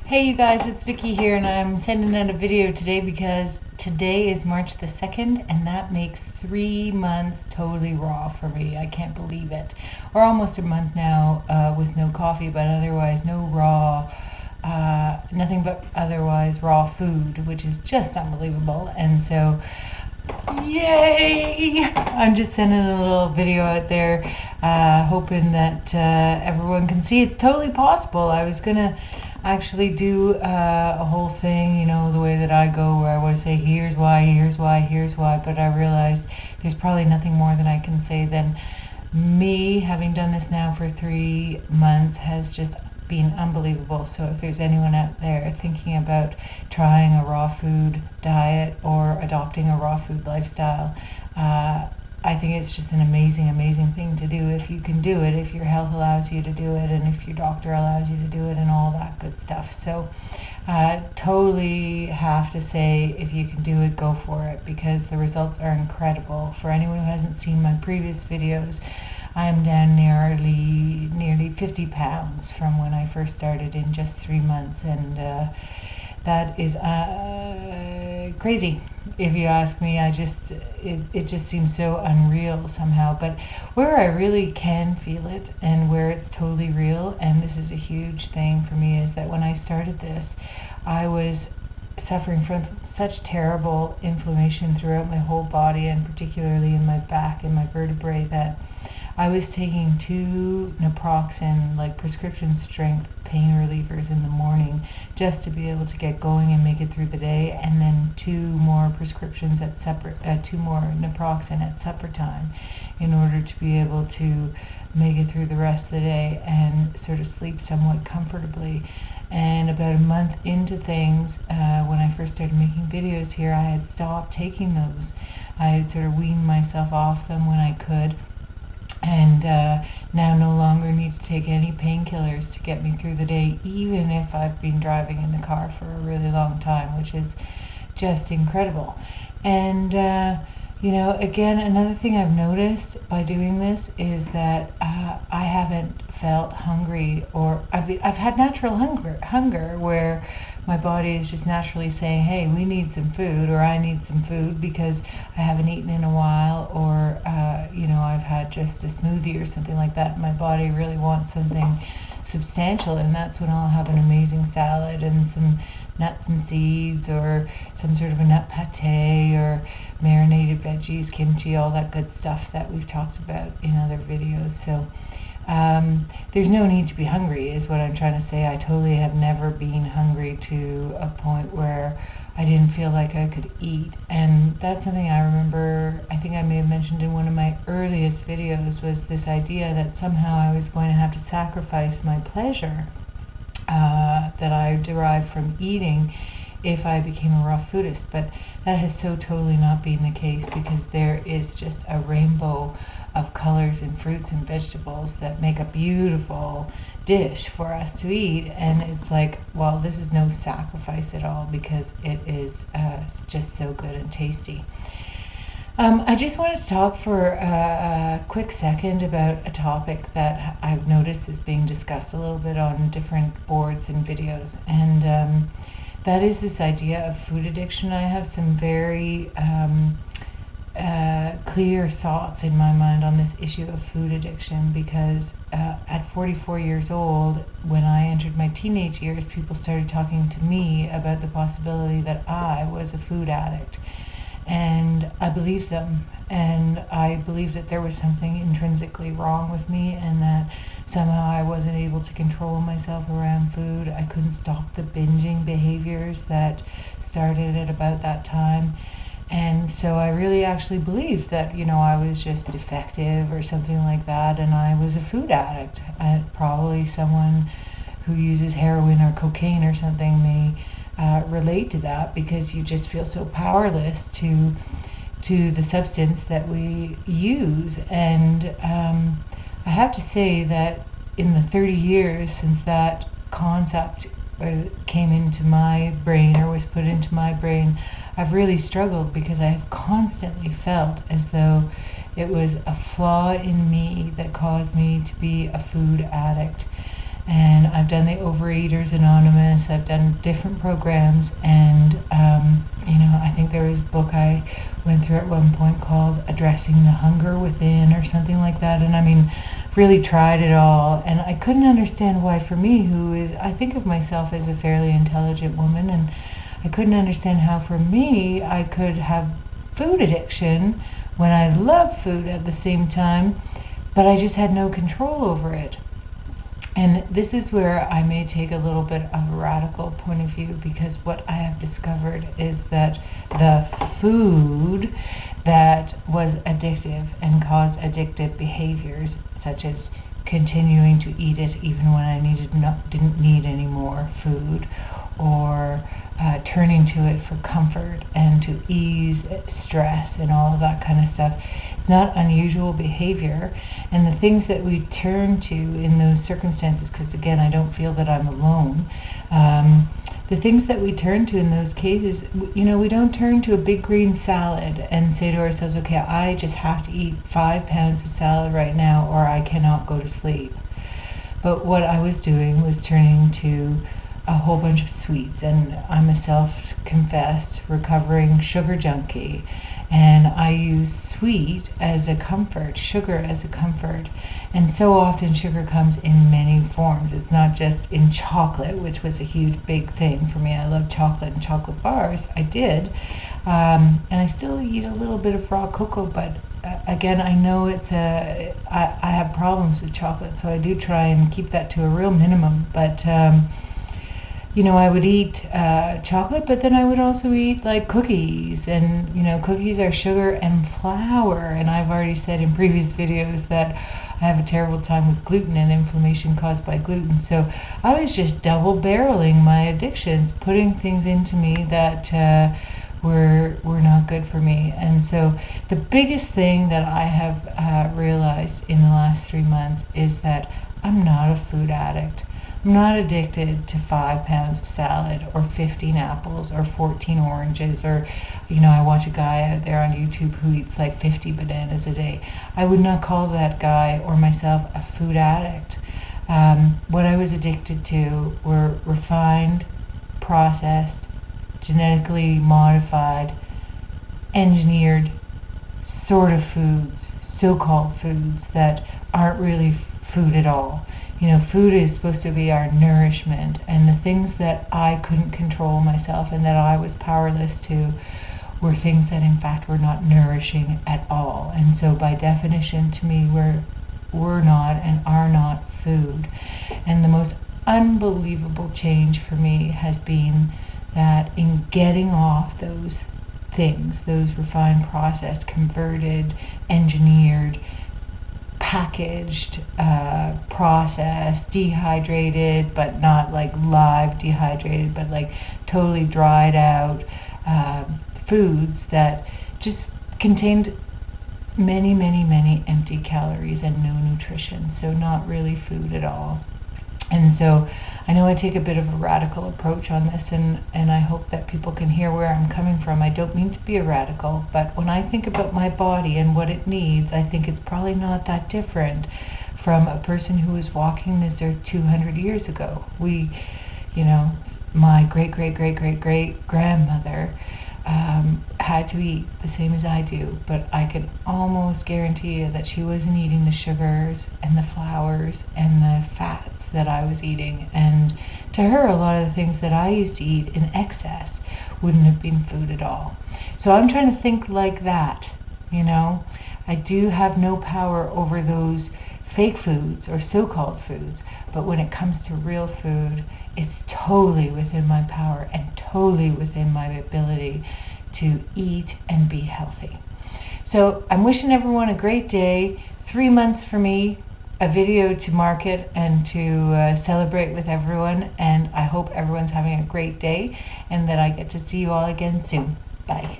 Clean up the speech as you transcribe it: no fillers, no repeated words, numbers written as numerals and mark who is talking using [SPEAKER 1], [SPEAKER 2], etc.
[SPEAKER 1] Hey you guys, it's Vicky here, and I'm sending out a video today because today is March the 2nd, and that makes 3 months totally raw for me. I can't believe it. Or almost a month now with no coffee, but otherwise no raw, nothing but otherwise raw food, which is just unbelievable. And so, yay! I'm just sending a little video out there, hoping that everyone can see it's totally possible. I was going to actually do a whole thing, you know, the way that I go, where I want to say here's why, here's why, here's why, but I realized there's probably nothing more that I can say than me having done this now for 3 months has just been unbelievable. So if there's anyone out there thinking about trying a raw food diet or adopting a raw food lifestyle, I think it's just an amazing thing to do if you can do it, if your health allows you to do it, and if your doctor allows you to do it, and all that good stuff. So totally have to say, if you can do it, go for it, because the results are incredible. For anyone who hasn't seen my previous videos, I'm down nearly 50 pounds from when I first started in just 3 months, and that is crazy, if you ask me. It just seems so unreal somehow. But where I really can feel it, and where it's totally real, and this is a huge thing for me, is that when I started this, I was suffering from such terrible inflammation throughout my whole body, and particularly in my back and my vertebrae, that I was taking 2 naproxen, like prescription strength pain relievers in the morning, just to be able to get going and make it through the day, and then 2 more prescriptions at 2 more naproxen at supper time, in order to be able to make it through the rest of the day and sort of sleep somewhat comfortably. And about a month into things, when I first started making videos here, I had stopped taking those. I had sort of weaned myself off them when I could, and now no longer need to take any painkillers to get me through the day, even if I've been driving in the car for a really long time, which is just incredible. And you know, again, another thing I've noticed by doing this is that I haven't felt hungry, or I've had natural hunger where my body is just naturally saying, hey, we need some food, or I need some food because I haven't eaten in a while, or you know, I've had just a smoothie or something like that. My body really wants something substantial, and that's when I'll have an amazing salad and some nuts and seeds, or some sort of a nut pate, or marinated veggies, kimchi, all that good stuff that we've talked about in other videos. So there's no need to be hungry, is what I'm trying to say. I totally have never been hungry to a point where I didn't feel like I could eat. And that's something I remember, I think I may have mentioned in one of my earliest videos, was this idea that somehow I was going to have to sacrifice my pleasure that I derived from eating if I became a raw foodist. But that has so totally not been the case, because there is just a rainbow of colors and fruits and vegetables that make a beautiful dish for us to eat. And it's like, well, this is no sacrifice at all, because it is just so good and tasty. I just wanted to talk for a quick second about a topic that I've noticed is being discussed a little bit on different boards and videos, and that is this idea of food addiction. I have some very clear thoughts in my mind on this issue of food addiction, because at 44 years old, when I entered my teenage years, people started talking to me about the possibility that I was a food addict. And I believed them, and I believed that there was something intrinsically wrong with me, and that somehow I wasn't able to control myself around food. I couldn't stop the binging behaviors that started at about that time. And so I really actually believed that, you know, I was just defective or something like that, and I was a food addict. Probably someone who uses heroin or cocaine or something may relate to that, because you just feel so powerless to the substance that we use. And I have to say that in the 30 years since that concept came into my brain, or was put into my brain, I've really struggled, because I have constantly felt as though it was a flaw in me that caused me to be a food addict. and I've done the Overeaters Anonymous, I've done different programs, and I think there was a book I went through at one point called Addressing the Hunger Within or something like that, and really tried it all, and I couldn't understand why, for me, I think of myself as a fairly intelligent woman, and I couldn't understand how, for me, I could have food addiction when I love food at the same time, but I just had no control over it. And this is where I may take a little bit of a radical point of view, because what I have discovered is that the food that was addictive and caused addictive behaviors, such as continuing to eat it even when I didn't need any more food, or turning to it for comfort and to ease stress and all of that kind of stuff. It's not unusual behavior, and the things that we turn to in those circumstances, because again, I don't feel that I'm alone, the things that we turn to in those cases, we don't turn to a big green salad and say to ourselves, okay, I just have to eat 5 pounds of salad right now or I cannot go to sleep. But what I was doing was turning to a whole bunch of sweets, and I'm a self-confessed recovering sugar junkie, and I use sweet as a comfort, sugar as a comfort, and so often sugar comes in many forms. It's not just in chocolate, which was a huge big thing for me. I love chocolate and chocolate bars. I did, and I still eat a little bit of raw cocoa, but again, I know I have problems with chocolate, so I do try and keep that to a real minimum, but I would eat chocolate, but then I would also eat like cookies, and cookies are sugar and flour, and I've already said in previous videos that I have a terrible time with gluten and inflammation caused by gluten, so I was just double barreling my addictions, putting things into me that were not good for me. And so the biggest thing that I have realized in the last 3 months is that I'm not a food addict. I'm not addicted to 5 pounds of salad or 15 apples or 14 oranges, or, I watch a guy out there on YouTube who eats like 50 bananas a day. I would not call that guy or myself a food addict. What I was addicted to were refined, processed, genetically modified, engineered sort of foods, so-called foods that aren't really food at all. Food is supposed to be our nourishment, and the things that I couldn't control myself and that I was powerless to were things that in fact were not nourishing at all. And so by definition, to me, were not and are not food. And the most unbelievable change for me has been that in getting off those things, those refined, processed, converted, engineered, packaged, processed, dehydrated, but not like live dehydrated, but like totally dried out foods that just contained many, many, many empty calories and no nutrition, so not really food at all. And so I know I take a bit of a radical approach on this, and I hope that people can hear where I'm coming from. I don't mean to be a radical, but when I think about my body and what it needs, I think it's probably not that different from a person who was walking this earth 200 years ago. My great-great-great-great-great-grandmother had to eat the same as I do, but I could almost guarantee you that she wasn't eating the sugars and the flours and the fats that I was eating, and to her, a lot of the things that I used to eat in excess wouldn't have been food at all. So I'm trying to think like that. I do have no power over those fake foods or so-called foods, but when it comes to real food, it's totally within my power and totally within my ability to eat and be healthy. So I'm wishing everyone a great day. 3 months for me, a video to market and to celebrate with everyone, and I hope everyone's having a great day and that I get to see you all again soon. Bye.